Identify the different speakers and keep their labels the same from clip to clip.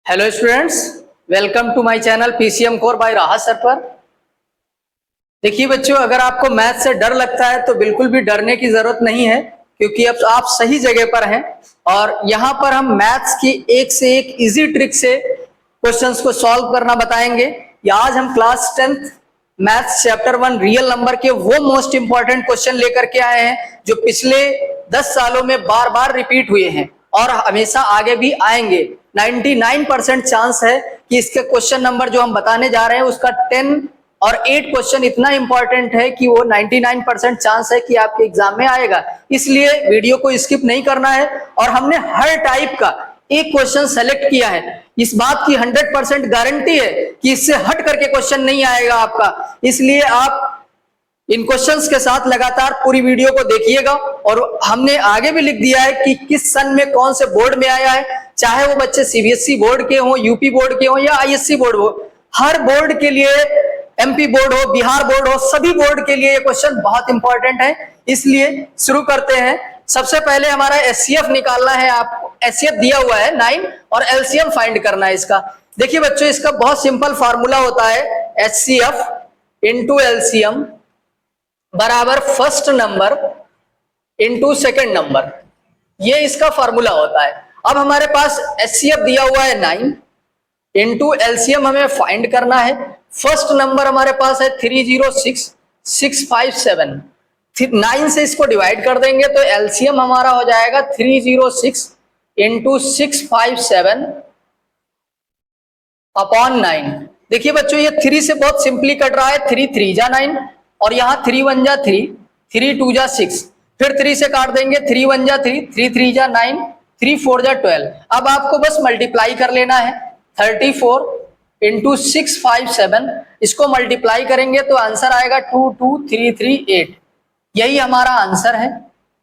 Speaker 1: Hello students, welcome to my channel PCM core by Rahat sir पर। देखिए बच्चों, अगर आपको मैथ से डर लगता है तो बिल्कुल भी डरने की जरूरत नहीं है, क्योंकि अब आप सही जगह पर हैं। और यहाँ पर हम मैथ्स की एक से एक इजी ट्रिक से क्वेश्चंस को सॉल्व करना बताएंगे। या आज हम class 10th maths chapter 1 real number के वो मोस्ट इंपॉर्टेंट क्वेश्चन लेकर के आए हैं जो पिछले 10 सालों में बार बार रिपीट हुए हैं और हमेशा आगे भी आएंगे। 99% चांस है कि इसके क्वेश्चन नंबर जो हम बताने जा रहे हैं उसका 10 और 8 क्वेश्चन इतना इंपॉर्टेंट है कि वो 99% चांस है कि आपके एग्जाम में आएगा। इसलिए वीडियो को स्किप नहीं करना है और हमने हर टाइप का एक क्वेश्चन सेलेक्ट किया है। इस बात की 100% गारंटी है कि इससे हट करके क्वेश्चन नहीं आएगा आपका। इसलिए आप इन क्वेश्चंस के साथ लगातार पूरी वीडियो को देखिएगा। और हमने आगे भी लिख दिया है कि किस सन में कौन से बोर्ड में आया है, चाहे वो बच्चे सीबीएसई बोर्ड के हों, यूपी बोर्ड के हों या आईएससी बोर्ड हो। हर बोर्ड के लिए, एमपी बोर्ड हो, बिहार बोर्ड हो, सभी बोर्ड के लिए ये क्वेश्चन बहुत इंपॉर्टेंट है। इसलिए शुरू करते हैं। सबसे पहले हमारा एचसीएफ निकालना है। आपको एचसीएफ दिया हुआ है 9 और एलसीएम फाइंड करना है इसका। देखिए बच्चों, इसका बहुत सिंपल फार्मूला होता है, एचसीएफ इंटू एलसीएम बराबर first number into second number. ये इसका फार्मूला होता है। अब हमारे पास एचसीएफ दिया हुआ है 9 इंटू एलसीएम हमें फाइंड करना है। फर्स्ट नंबर हमारे पास है 306657। 9 से इसको डिवाइड कर देंगे तो एलसीएम हमारा हो जाएगा 306 इंटू 657 अपॉन 9। देखिए बच्चों, ये 3 से बहुत सिंपली कट रहा है। 3 3 जा 9 और यहाँ 3 1 जा 3, 3 2 जा 6, फिर 3 से काट देंगे। 3 1 जा 3, 3 3 जा 9, 3 4 जा 12। अब आपको बस मल्टीप्लाई कर लेना है। 34 इंटू 657, इसको मल्टीप्लाई करेंगे तो आंसर आएगा 22338। यही हमारा आंसर है।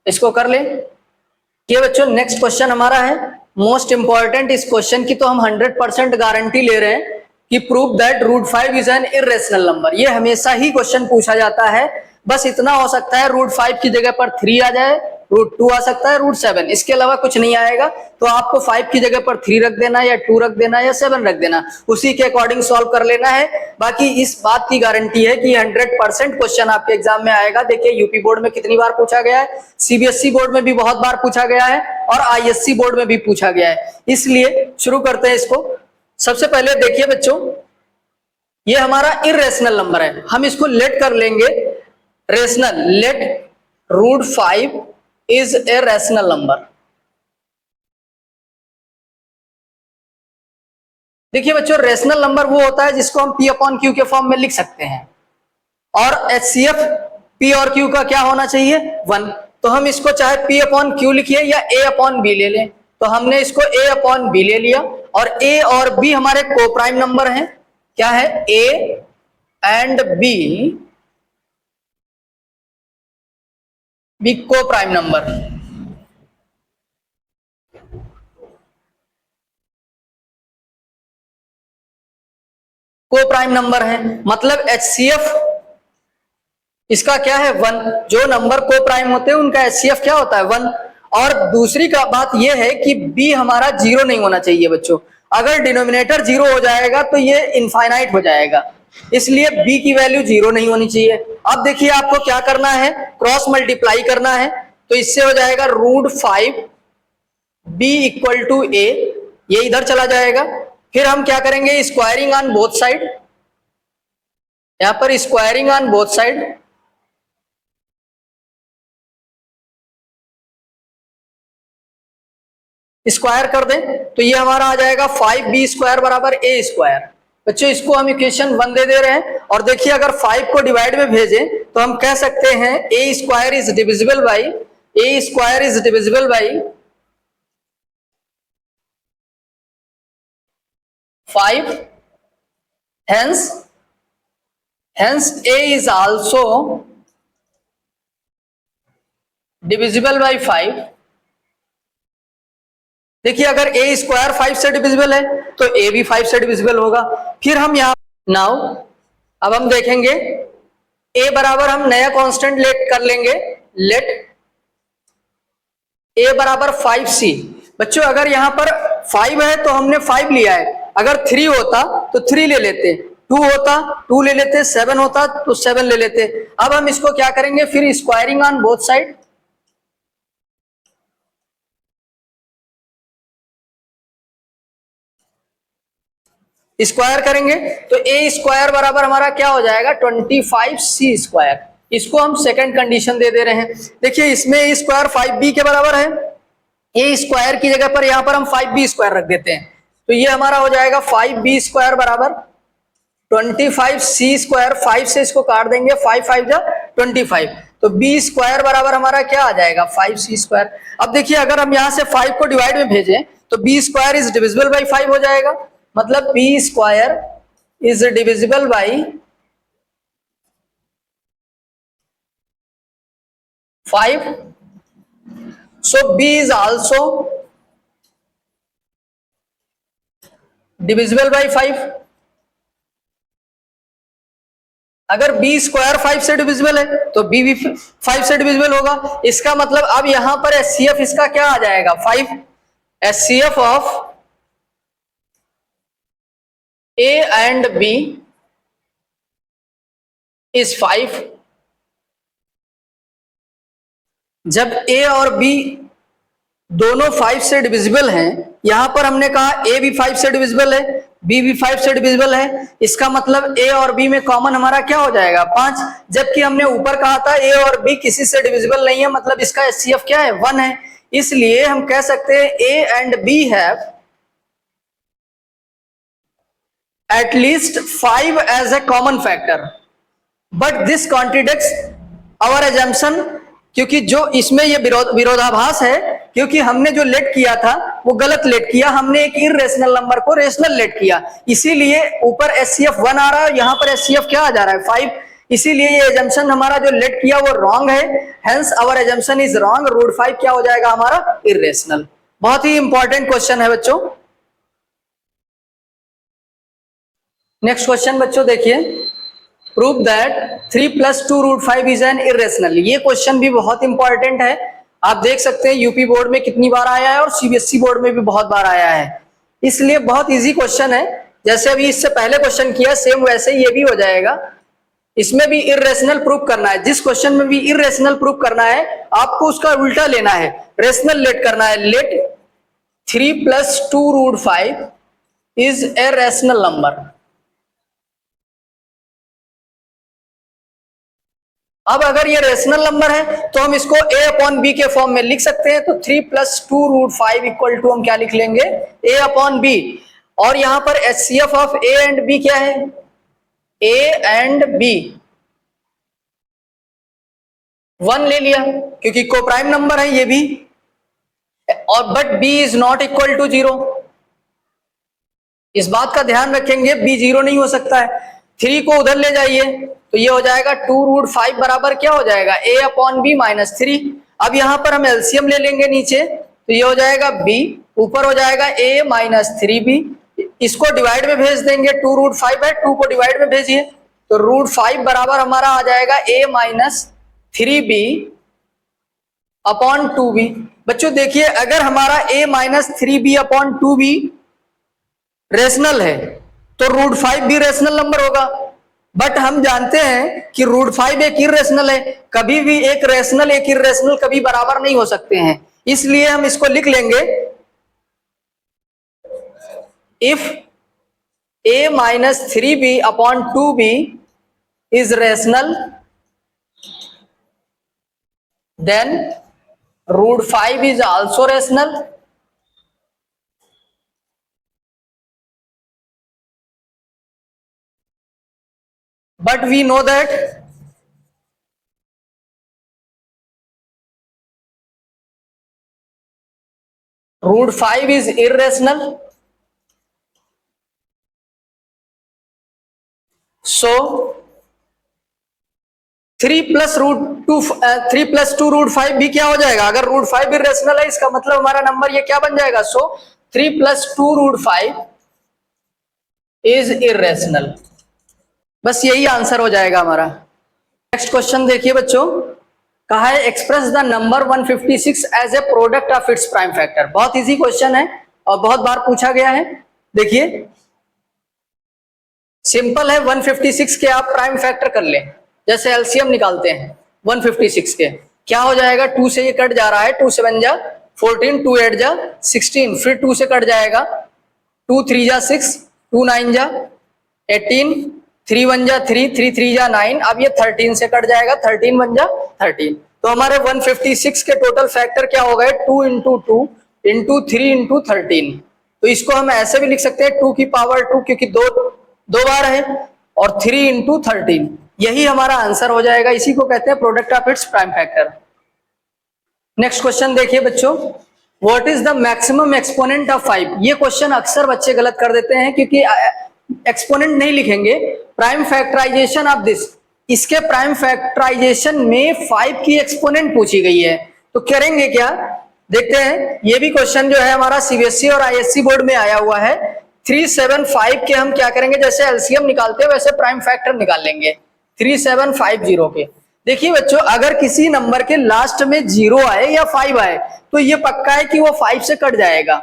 Speaker 1: इसको कर ले। ये बच्चों नेक्स्ट क्वेश्चन हमारा है मोस्ट इंपॉर्टेंट। इस क्वेश्चन की तो हम 100% गारंटी ले रहे हैं कि prove that root 5 is an irrational number. ये हमेशा ही क्वेश्चन पूछा जाता है। बस इतना हो सकता है रूट 5 की जगह पर 3 आ जाए, रूट 2 आ सकता है, रूट 7, इसके अलावा कुछ नहीं आएगा। तो आपको 5 की जगह पर 3 रख देना या 2 रख देना या 7 रख देना, उसी के अकॉर्डिंग सॉल्व कर लेना है। बाकी इस बात की गारंटी है कि 100% क्वेश्चन आपके एग्जाम में आएगा। देखिए यूपी बोर्ड में कितनी बार पूछा गया है, सीबीएसई बोर्ड में भी बहुत बार पूछा गया है और आईएससी बोर्ड में भी पूछा गया है। इसलिए शुरू करते हैं इसको। सबसे पहले देखिए बच्चों, ये हमारा इरेशनल नंबर है। हम इसको लेट कर लेंगे rational. Let root 5 is a rational number. देखिए बच्चों, रैशनल नंबर वो होता है जिसको हम P अपॉन Q के फॉर्म में लिख सकते हैं। और HCF P और Q का क्या होना चाहिए? 1। तो हम इसको चाहे P अपॉन Q लिखिए या A अपॉन B ले लें। तो हमने इसको A अपॉन B ले लिया और A और B हमारे को प्राइम नंबर हैं। क्या है? A एंड B को प्राइम नंबर। को प्राइम नंबर है, मतलब HCF इसका क्या है? 1। जो नंबर को प्राइम होते हैं उनका HCF क्या होता है? 1। और दूसरी का बात यह है कि B हमारा 0 नहीं होना चाहिए बच्चों। अगर डिनोमिनेटर 0 हो जाएगा तो ये इनफाइनाइट हो जाएगा, इसलिए B की वैल्यू 0 नहीं होनी चाहिए। अब देखिए आपको क्या करना है, क्रॉस मल्टीप्लाई करना है। तो इससे हो जाएगा root 5 B equal to A, ये इधर चला जाएगा। फिर हम क्या करेंगे, स्क्वायरिंग ऑन बोथ साइड। यहां पर squaring on both side, square कर दें तो ये हमारा आ जाएगा 5B स्क्वायर बराबर A स्क्वायर। बच्चों इसको हम इक्वेशन 1 दे रहे हैं। और देखिए अगर 5 को डिवाइड में भेजें तो हम कह सकते हैं A square is divisible by, A square is divisible by 5, hence A is also divisible by 5। देखिए अगर A स्क्वायर 5 से डिविजिबल है तो A भी 5 से डिविजिबल होगा। फिर हम यहां नाउ अब हम देखेंगे A बराबर हम नया कांस्टेंट लेट कर लेंगे। लेट A बराबर 5C। बच्चों अगर यहाँ पर 5 है तो हमने 5 लिया है, अगर 3 होता तो 3 ले लेते, 2 होता 2 ले लेते, 7 होता तो 7 ले लेते। अब हम इसको क्या करेंगे, फिर squaring on both side, square करेंगे तो ए स्क्वायर बराबर हमारा क्या हो जाएगा 25c स्क्वायर। इसको हम सेकंड कंडीशन दे रहे हैं। देखिए इसमें ए स्क्वायर 5b के बराबर है, ए स्क्वायर की जगह पर यहां पर हम 5b स्क्वायर रख देते हैं, तो ये हमारा हो जाएगा 5b स्क्वायर बराबर 25c स्क्वायर। 5 से इसको काट देंगे, 5 5 जा 25, तो b स्क्वायर बराबर हमारा क्या आ जाएगा 5c स्क्वायर। अब देखिए अगर हम यहां से 5 को डिवाइड में भेजें तो b square is divisible by 5 हो जाएगा, मतलब b square is divisible by 5, so b is also divisible by 5। अगर b स्क्वायर 5 से डिविजिबल है तो b भी 5 से डिविजिबल होगा। इसका मतलब अब यहां पर एचसीएफ इसका क्या आ जाएगा 5, HCF of a and b is 5। जब a और b दोनों 5 से डिविजिबल हैं, यहां पर हमने कहा a भी 5 से डिविजिबल है, b भी 5 से डिविजिबल है, इसका मतलब a और b में कॉमन हमारा क्या हो जाएगा 5। जबकि हमने ऊपर कहा था a और b किसी से डिविजिबल नहीं है, मतलब इसका एचसीएफ क्या है 1 है। इसलिए हम कह सकते हैं a and b have at least 5 as a common factor, but this contradicts our assumption, क्योंकि जो इसमें ये विरोधाभास है, क्योंकि हमने जो लेट किया था वो गलत लेट किया, हमने एक इर्रेशनल नंबर को रेशनल लेट किया, इसीलिए ऊपर एचसीएफ 1 आ रहा है, यहां पर एचसीएफ क्या आ जा रहा है 5, इसीलिए ये एजम्पशन हमारा जो लेट किया वो रॉन्ग है, hence our assumption is wrong. Root 5 क्या हो जाएगा हमारा इर्रेशनल। बहुत ही इंपॉर्टेंट क्वेश्चन है बच्चों। नेक्स्ट क्वेश्चन बच्चों देखिए, prove that 3 + 2 √5 is N irrational. ये क्वेश्चन भी बहुत इंपॉर्टेंट है, आप देख सकते हैं यूपी बोर्ड में कितनी बार आया है और सीबीएसई बोर्ड में भी बहुत बार आया है, इसलिए बहुत इजी क्वेश्चन है। जैसे अभी इससे पहले क्वेश्चन किया सेम वैसे ही ये भी हो जाएगा। इसमें भी इर्रेशनल प्रूव करना है, जिस क्वेश्चन में भी इर्रेशनल प्रूव करना है आपको उसका उल्टा लेना है, रेशनल लेट करना है। Let 3 + 2 √5 is a rational number. अब अगर ये रेशनल नंबर है तो हम इसको a/b के फॉर्म में लिख सकते हैं, तो 3 + 2 √5 इक्वल टू हम क्या लिख लेंगे a/b। और यहां पर HCF of a and b क्या है a एंड b 1 ले लिया, क्योंकि कोप्राइम नंबर है ये भी, और but b is not equal to 0। इस बात का ध्यान रखेंगे b 0 नहीं हो सकता है। 3 को उधर ले जाइए तो ये हो जाएगा 2 √5 बराबर क्या हो जाएगा a/b - 3। अब यहां पर हम एलसीएम ले लेंगे नीचे, तो ये हो जाएगा b, ऊपर हो जाएगा a - 3b। इसको डिवाइड में भेज देंगे, 2 √5 है, 2 को डिवाइड में भेजिए तो √5 बराबर हमारा आ जाएगा a - 3b / 2b। बच्चों देखिए अगर हमारा a - 3b / 2b रेशनल है तो √5 भी रेशनल नंबर होगा, बट हम जानते हैं कि √5 एक इर्रेशनल है, कभी भी एक रेशनल एक इर्रेशनल कभी बराबर नहीं हो सकते हैं, इसलिए हम इसको लिख लेंगे if a - 3b / 2b is rational then √5 is also rational. But we know that √5 is irrational, so 3 + 2 √5 भी क्या हो जाएगा, अगर √5 इर्रेशनल है इसका मतलब हमारा नंबर ये क्या बन जाएगा, सो 3 + 2 √5 इज कहा है express the number 156 as a product of its prime factor. बहुत इजी क्वेश्चन है और बहुत बार पूछा गया है। देखिए सिंपल है, 156 के आप प्राइम फैक्टर कर लें, जैसे एलसीएम निकालते हैं 156 के, क्या हो जाएगा, 2 से ये कट जा रहा है, 2 7 जा 14, 2 8 जा 16, फिर 2 से कट जाएगा, 2 3 जा 6, 2 9 जा 18, 3 1 जा 3, 3 3 जा 9, अब ये 13 से कट जाएगा, 13 1 जा 13। तो हमारे 156 के टोटल फैक्टर क्या हो गए, 2 इंटू 2 इंटू 3 इंटू 13। तो इसको हम ऐसे भी लिख सकते हैं 2 की पावर 2, क्योंकि दो बार है, और 3 इंटू 13, यही हमारा आंसर हो जाएगा। इसी को कहते हैं product of its prime factor. Next question देखिए बच्चों, what is the maximum exponent of 5। ये क्वेश्चन अक्सर बच्चे गलत कर देते हैं, क्योंकि एक्सपोनेंट नहीं लिखेंगे, प्राइम फैक्टराइजेशन ऑफ दिस, इसके प्राइम फैक्टराइजेशन में 5 की एक्सपोनेंट पूछी गई है। तो करेंगे क्या, देखते हैं। ये भी क्वेश्चन जो है हमारा सीबीएसई और आईएससी बोर्ड में आया हुआ है। 375 के हम क्या करेंगे, जैसे एलसीएम निकालते हैं वैसे प्राइम फैक्टर निकाल लेंगे 3750 के। देखिए बच्चों, अगर किसी नंबर के लास्ट में 0 आए या 5 आए तो ये पक्का है कि वो 5 से कट जाएगा।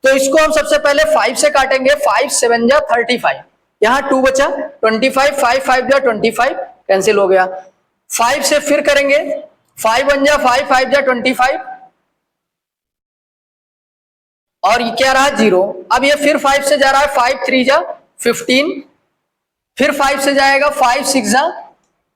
Speaker 1: तो इसको हम सबसे पहले 5 से काटेंगे, 5 7 जा 35, यहाँ 2 बचा, 25, 5 5 जा 25, कैंसिल हो गया। 5 से फिर करेंगे, 5 1 जा 5, 5 जा 25, और ये क्या रहा 0। अब ये फिर 5 से जा रहा है, 5 3 जा 15, फिर 5 से जाएगा, 5 6 जा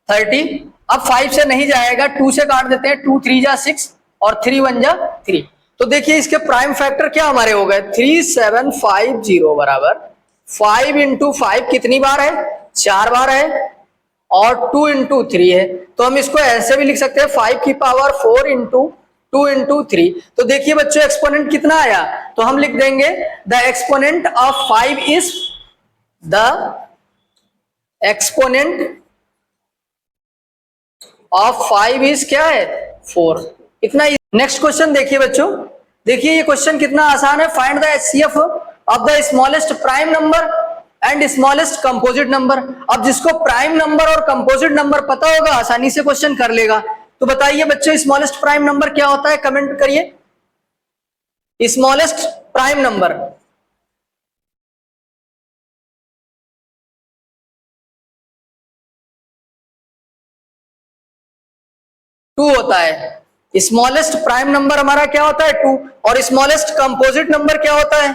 Speaker 1: 30। अब 5 से नहीं जाएगा, 2 से काट देते हैं, 2 3 जा 6 और 3 1 जा 3। तो देखिए इसके प्राइम फैक्टर क्या हमारे हो गए, 3750 बराबर 5 इंटू 5 कितनी बार है, 4 बार है, और 2 इंटू 3 है। तो हम इसको ऐसे भी लिख सकते हैं 5 की पावर 4 इंटू 2 इंटू 3। तो देखिए बच्चों एक्सपोनेंट कितना आया, तो हम लिख देंगे the exponent of 5 is, the exponent of 5 is क्या है, 4। इतना। नेक्स्ट क्वेश्चन देखिए बच्चों, देखिए ये क्वेश्चन कितना आसान है। Find the HCF of the smallest prime number and smallest composite number. अब जिसको प्राइम नंबर और कंपोजिट नंबर पता होगा आसानी से क्वेश्चन कर लेगा। तो बताइए बच्चों स्मॉलेस्ट प्राइम नंबर क्या होता है, कमेंट करिए। स्मॉलेस्ट प्राइम नंबर, टू होता है। स्मॉलेस्ट प्राइम नंबर हमारा क्या होता है, 2, और स्मॉलेस्ट कंपोजिट नंबर क्या होता है,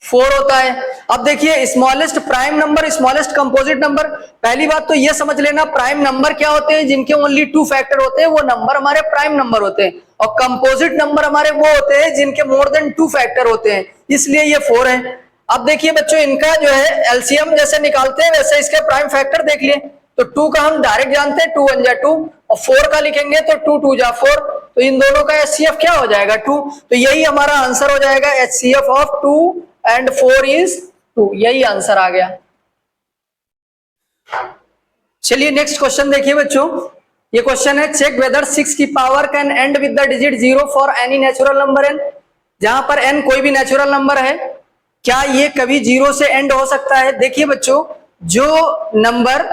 Speaker 1: 4 होता है। अब देखिए smallest prime number, smallest composite number, पहली बात तो ये समझ लेना प्राइम नंबर क्या होते हैं, जिनके ओनली 2 फैक्टर होते हैं वो नंबर हमारे प्राइम नंबर होते हैं, और कंपोजिट नंबर हमारे वो होते हैं जिनके मोर देन 2 फैक्टर होते हैं, इसलिए ये 4 है। अब देखिए बच्चों इनका जो है एलसीएम जैसे निकालते हैं वैसे इसके प्राइम फैक्टर देख लिए। तो 2 का हम डायरेक्ट जानते हैं, 2 1 जा 2, और 4 का लिखेंगे तो 2 2 जा 4। तो इन दोनों का एचसीएफ क्या हो जाएगा, 2। तो यही हमारा आंसर हो जाएगा, एचसीएफ ऑफ 2 एंड 4 इज 2, यही आंसर आ गया। चलिए नेक्स्ट क्वेश्चन देखिए बच्चों, ये क्वेश्चन है चेक वेदर 6 की power can and with the digit 0 for any natural number n। जहां पर n कोई भी नेचुरल नंबर है, क्या ये कभी 0 से एंड हो सकता है। देखिए बच्चों, जो नंबर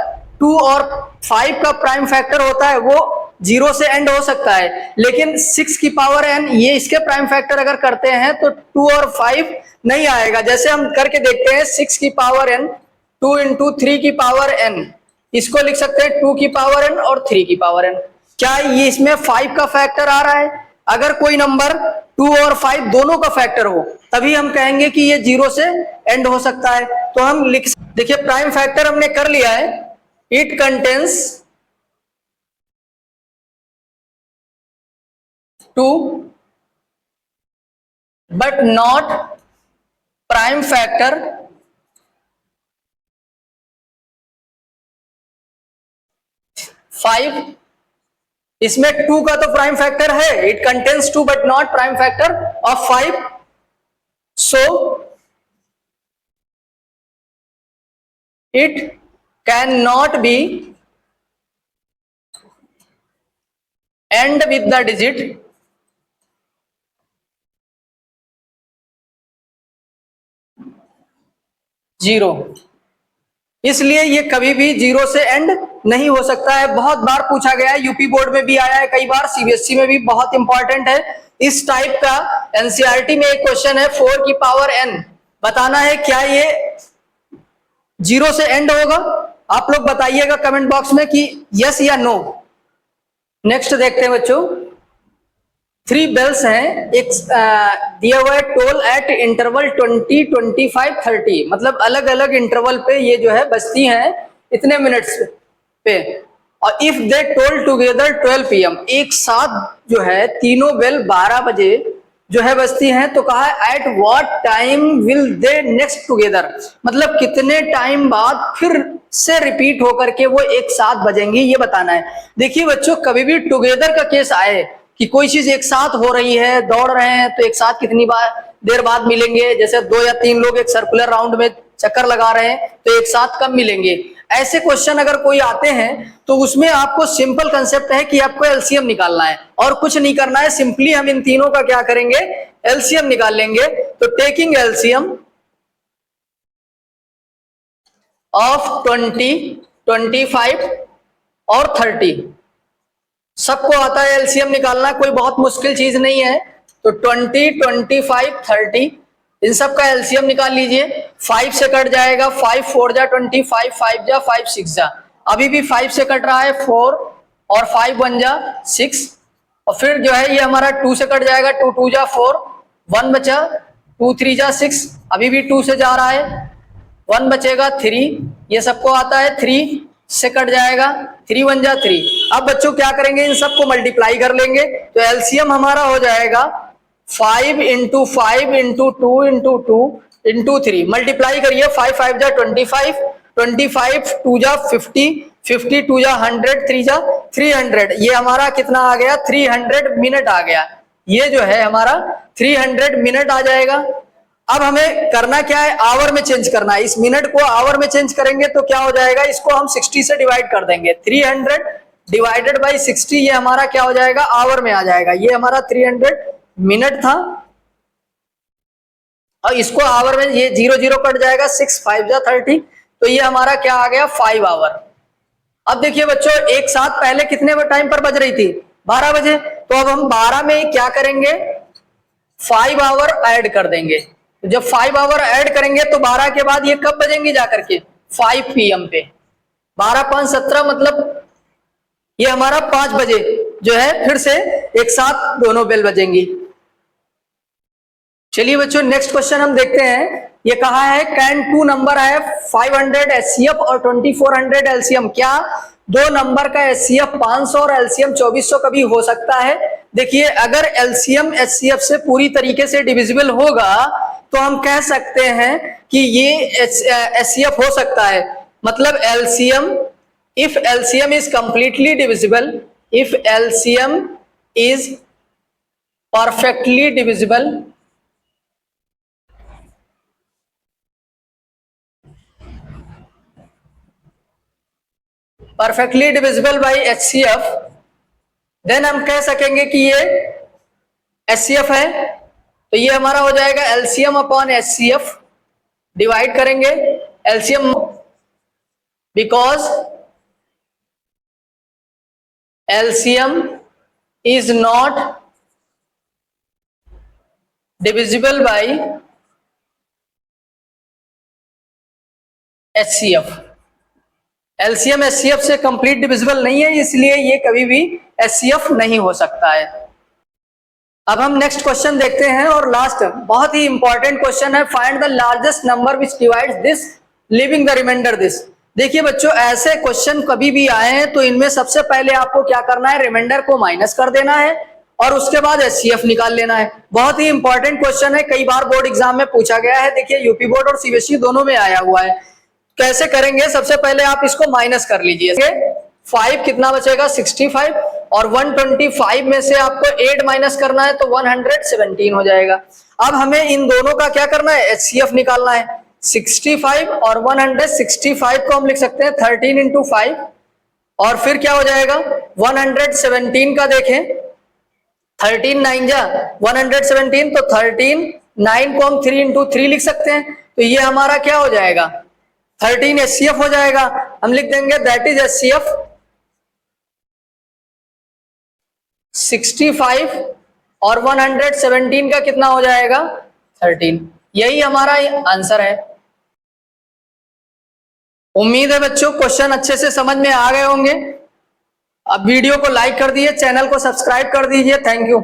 Speaker 1: 2 और 5 का प्राइम फैक्टर होता है वो 0 से एंड हो सकता है, लेकिन 6 की पावर n ये इसके प्राइम फैक्टर अगर करते हैं तो 2 और 5 नहीं आएगा। जैसे हम करके देखते हैं, 6 की पावर n, 2 इंटू 3 की पावर n, इसको लिख सकते हैं 2 की पावर n और 3 की पावर n। क्या ये इसमें 5 का फैक्टर आ रहा है, अगर कोई नंबर 2 और 5 दोनों का फैक्टर हो तभी हम कहेंगे कि ये 0 से एंड हो सकता है। तो हम लिख, देखिए प्राइम फैक्टर हमने कर लिया है, it contains 2 but not prime factor 5। इसमें 2 का तो प्राइम फैक्टर है, it contains 2 but not prime factor of 5। So it can not be and with the digit 0। इसलिए ये कभी भी 0 से एंड नहीं हो सकता है। बहुत बार पूछा गया है, यूपी बोर्ड में भी आया है कई बार, सीबीएसई में भी बहुत इंपॉर्टेंट है। इस टाइप का एनसीईआरटी में एक क्वेश्चन है 4 की पावर n, बताना है क्या ये 0 से एंड होगा। आप लोग बताइएगा कमेंट बॉक्स में कि यस या नो। नेक्स्ट देखते हैं बच्चों, 3 बेल्स हैं, एक दिया हुआ है टोल एट इंटरवल 20, 25, 30, मतलब अलग अलग इंटरवल पे ये जो है बजती हैं इतने मिनट्स पे। और if they toll together 12 PM, एक साथ जो है तीनों बेल 12 बजे जो है बजती हैं, तो कहा है at what time will they next together, मतलब कितने टाइम बाद फिर से रिपीट होकर के वो एक साथ बजेंगी, ये बताना है। देखिए बच्चों, कभी भी टुगेदर का केस आए कि कोई चीज एक साथ हो रही है, दौड़ रहे हैं, तो एक साथ कितनी बार देर बाद मिलेंगे, जैसे 2 या 3 लोग एक सर्कुलर राउंड में चक्कर लगा रहे हैं तो एक साथ कब मिलेंगे। ऐसे क्वेश्चन अगर कोई आते हैं तो उसमें आपको सिंपल कंसेप्ट है कि आपको एलसीएम निकालना है और कुछ नहीं करना है, सिंपली हम इन तीनों का क्या करेंगे, एलसीएम निकाल लेंगे। तो टेकिंग एलसीएम ऑफ 20, 25 और 30, सबको आता है एलसीएम निकालना, कोई बहुत मुश्किल चीज नहीं है। तो 20, 25, 30 इन सब का एलसीएम निकाल लीजिए। 5 से कट जाएगा, 5 4 जा 25, 5 जा 5 6 जा, अभी भी 5 से कट रहा है 4 और 5 1 जा 6, और फिर जो है ये हमारा 2 से कट जाएगा, 2 2 जा 4, 1 बचा, 2 3 जा 6, अभी भी 2 से जा रहा है, 1 बचेगा 3, ये सबको आता है, 3 से कट जाएगा, 3 1 जा 3। अब बच्चों क्या करेंगे, इन सबको मल्टीप्लाई कर लेंगे, तो एलसीएम हमारा हो जाएगा 5 into 5 into 2 into 2 into 3, multiply करिए, 5 5 जा 25, 25 2 जा 50, 50 2 जा 100, 3 जा 300, ये हमारा कितना आ गया, 300 मिनट आ गया। ये जो है हमारा 300 मिनट आ जाएगा। अब हमें करना क्या है, आवर में चेंज करना है। इस मिनट को आवर में चेंज करेंगे तो क्या हो जाएगा, इसको हम 60 से डिवाइड कर देंगे, 300 डिवाइडेड बाई 60, ये हमारा क्या हो जाएगा, आवर में आ जाएगा। ये हमारा 300 मिनट था, और इसको आवर में ये 0 0 कट जाएगा, 6 5 जा 30, तो ये हमारा क्या आ गया, 5 आवर। अब देखिए बच्चों, एक साथ पहले कितने टाइम पर बज रही थी, 12 बजे, तो अब हम 12 में क्या करेंगे, 5 आवर ऐड कर देंगे। तो जब 5 आवर ऐड करेंगे तो 12 के बाद ये कब बजेंगी जाकर के, 5 PM पे, 12 5 17, मतलब ये हमारा 5 बजे जो है फिर से एक साथ दोनों बेल बजेंगी। चलिए बच्चों, नेक्स्ट क्वेश्चन हम देखते हैं। ये कहा है कैन 2 नंबर है 500 एचसीएफ और 2400 एलसीएम, क्या 2 नंबर का एचसीएफ 500 और एलसीएम 2400 कभी हो सकता है। देखिए, अगर एलसीएम एचसीएफ से पूरी तरीके से डिविजिबल होगा तो हम कह सकते हैं कि ये एचसीएफ हो सकता है। मतलब LCM, if LCM is completely divisible, if LCM is perfectly divisible, perfectly divisible by HCF, then हम कह सकेंगे कि ये एचसीएफ है। तो ये हमारा हो जाएगा एलसीएम अपॉन एचसीएफ, डिवाइड करेंगे LCM, because LCM is not divisible by HCF. LCM HCF से कंप्लीट डिविजिबल नहीं है, इसलिए ये कभी भी एचसीएफ नहीं हो सकता है। अब हम नेक्स्ट क्वेश्चन देखते हैं और लास्ट बहुत ही इंपॉर्टेंट क्वेश्चन है, find the largest number which divides this leaving the remainder this. देखिए बच्चों, ऐसे क्वेश्चन कभी भी आए हैं तो इनमें सबसे पहले आपको क्या करना है, रिमाइंडर को माइनस कर देना है और उसके बाद एचसीएफ निकाल लेना है। बहुत ही इंपॉर्टेंट क्वेश्चन है, कई बार बोर्ड एग्जाम में पूछा गया है। देखिए, यूपी बोर्ड और सीबीएसई दोनों में आया हुआ है। कैसे करेंगे, सबसे पहले आप इसको माइनस कर लीजिए, 5 कितना बचेगा 65, और 125 में से आपको 8 माइनस करना है तो 117 हो जाएगा। अब हमें इन दोनों का क्या करना है, एचसीएफ निकालना है। 65 और 165 को हम लिख सकते हैं 13 इंटू 5, और फिर क्या हो जाएगा 117 का देखें, 13 9 जा 117, तो 13 9 को हम 3 इंटू 3 लिख सकते हैं। तो ये हमारा क्या हो जाएगा 13 HCF हो जाएगा। हम लिख देंगे दैट इज HCF 65 और 117 का कितना हो जाएगा 13। यही हमारा आंसर है। उम्मीद है बच्चों क्वेश्चन अच्छे से समझ में आ गए होंगे। अब वीडियो को लाइक कर दीजिए, चैनल को सब्सक्राइब कर दीजिए। Thank you.